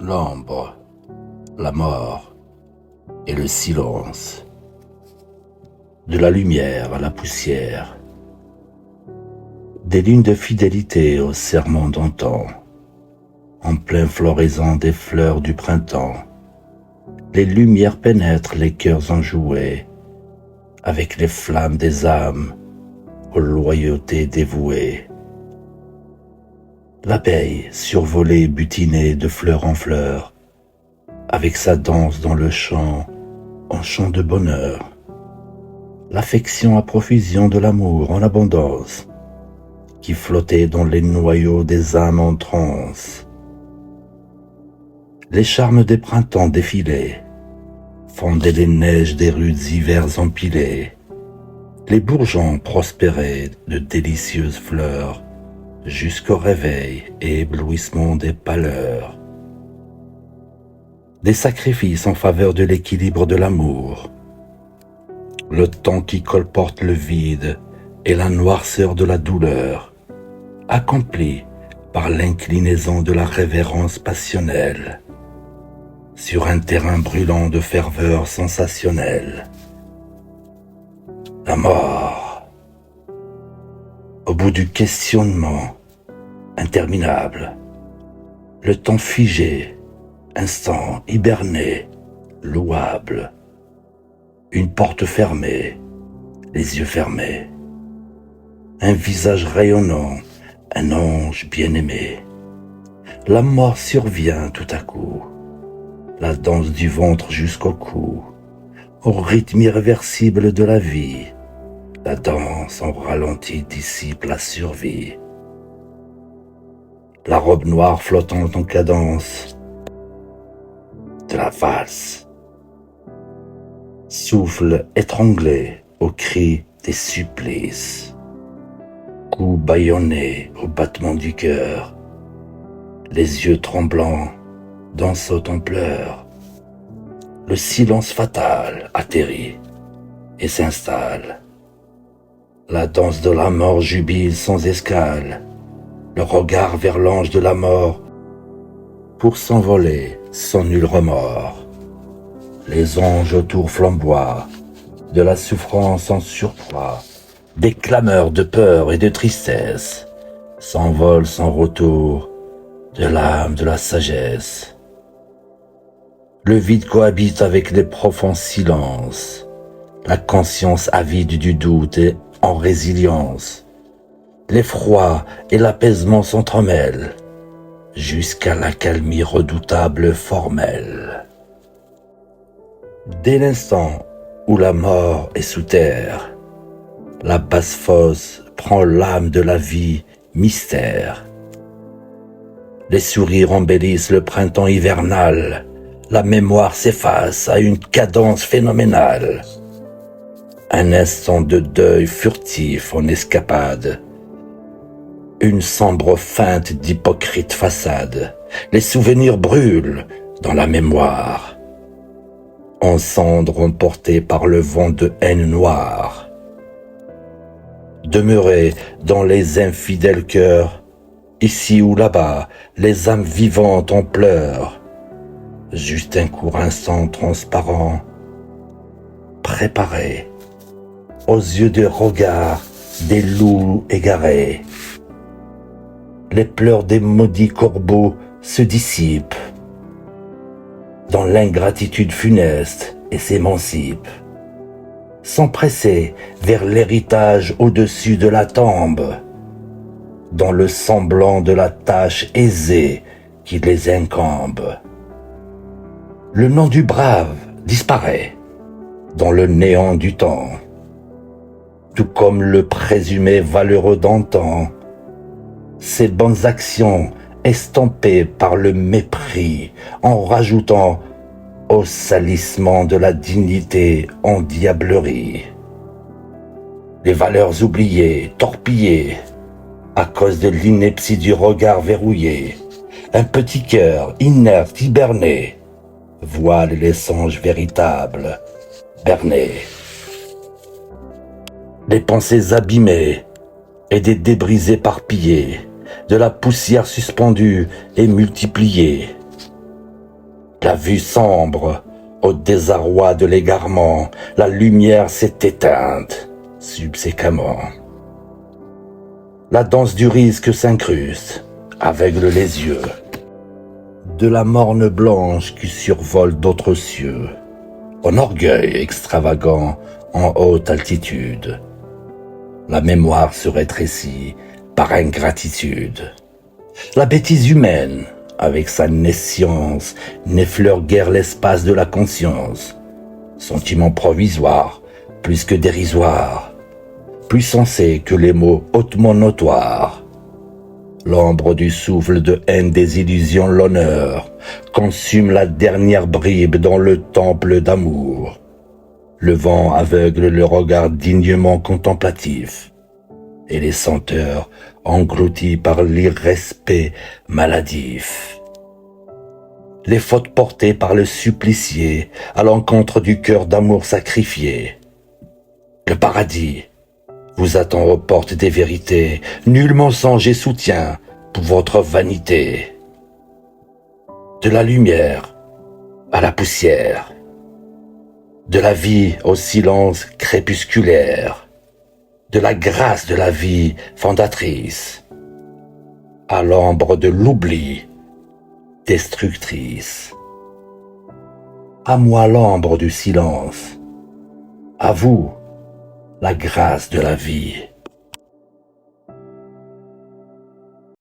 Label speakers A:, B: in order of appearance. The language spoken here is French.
A: l'ombre, la mort et le silence, de la lumière à la poussière, des lignes de fidélité au serment d'antan, en plein floraison des fleurs du printemps, les lumières pénètrent les cœurs enjoués, avec les flammes des âmes aux loyautés dévouées. L'abeille survolée butinée de fleur en fleur, avec sa danse dans le champ, en chant de bonheur. L'affection à profusion de l'amour en abondance, qui flottait dans les noyaux des âmes en transe. Les charmes des printemps défilaient, fondaient les neiges des rudes hivers empilés. Les bourgeons prospéraient de délicieuses fleurs, jusqu'au réveil et éblouissement des pâleurs. Des sacrifices en faveur de l'équilibre de l'amour. Le temps qui colporte le vide et la noirceur de la douleur, accomplis par l'inclinaison de la révérence passionnelle, sur un terrain brûlant de ferveur sensationnelle. La mort, au bout du questionnement interminable, le temps figé, instant hiberné, louable, une porte fermée, les yeux fermés, un visage rayonnant, un ange bien-aimé. La mort survient tout à coup, la danse du ventre jusqu'au cou, au rythme irréversible de la vie. La danse en ralenti dissipe la survie. La robe noire flottante en cadence de la valse, souffle étranglé au cri des supplices, cou bâillonné au battement du cœur, les yeux tremblants dansent en pleurs. Le silence fatal atterrit et s'installe. La danse de la mort jubile sans escale, le regard vers l'ange de la mort, pour s'envoler sans nul remords. Les anges autour flamboient, de la souffrance en surpoids, des clameurs de peur et de tristesse, s'envolent sans retour de l'âme de la sagesse. Le vide cohabite avec les profonds silences, la conscience avide du doute est en résilience. L'effroi et l'apaisement s'entremêlent, jusqu'à l'accalmie redoutable formelle. Dès l'instant où la mort est sous terre, la basse fosse prend l'âme de la vie mystère. Les sourires embellissent le printemps hivernal, la mémoire s'efface à une cadence phénoménale. Un instant de deuil furtif en escapade, une sombre feinte d'hypocrite façade. Les souvenirs brûlent dans la mémoire, en cendres emportés par le vent de haine noire. Demeurez dans les infidèles cœurs, ici ou là-bas, les âmes vivantes en pleurs. Juste un court instant transparent, préparé aux yeux de regard des loups égarés. Les pleurs des maudits corbeaux se dissipent dans l'ingratitude funeste et s'émancipent, s'empresser vers l'héritage au-dessus de la tombe, dans le semblant de la tâche aisée qui les incombe. Le nom du brave disparaît dans le néant du temps, tout comme le présumé valeureux d'antan, ses bonnes actions estampées par le mépris, en rajoutant au salissement de la dignité en diablerie. Les valeurs oubliées, torpillées, à cause de l'ineptie du regard verrouillé, un petit cœur inerte, hiberné, voile les songes véritables, bernés. Les pensées abîmées et des débris éparpillés, de la poussière suspendue et multipliée. La vue sombre, au désarroi de l'égarement, la lumière s'est éteinte, subséquemment. La danse du risque s'incruste, aveugle les yeux, de la morne blanche qui survole d'autres cieux, en orgueil extravagant en haute altitude. La mémoire se rétrécit par ingratitude. La bêtise humaine, avec sa nescience, n'effleure guère l'espace de la conscience. Sentiment provisoire, plus que dérisoire, plus sensé que les mots hautement notoires. L'ombre du souffle de haine des illusions l'honneur consume la dernière bribe dans le temple d'amour. Le vent aveugle le regard dignement contemplatif, et les senteurs englouties par l'irrespect maladif. Les fautes portées par le supplicié à l'encontre du cœur d'amour sacrifié. Le paradis vous attend aux portes des vérités, nul mensonge et soutien pour votre vanité. De la lumière à la poussière, de la vie au silence crépusculaire, de la grâce de la vie fondatrice, à l'ombre de l'oubli destructrice. À moi l'ombre du silence, à vous la grâce de la vie.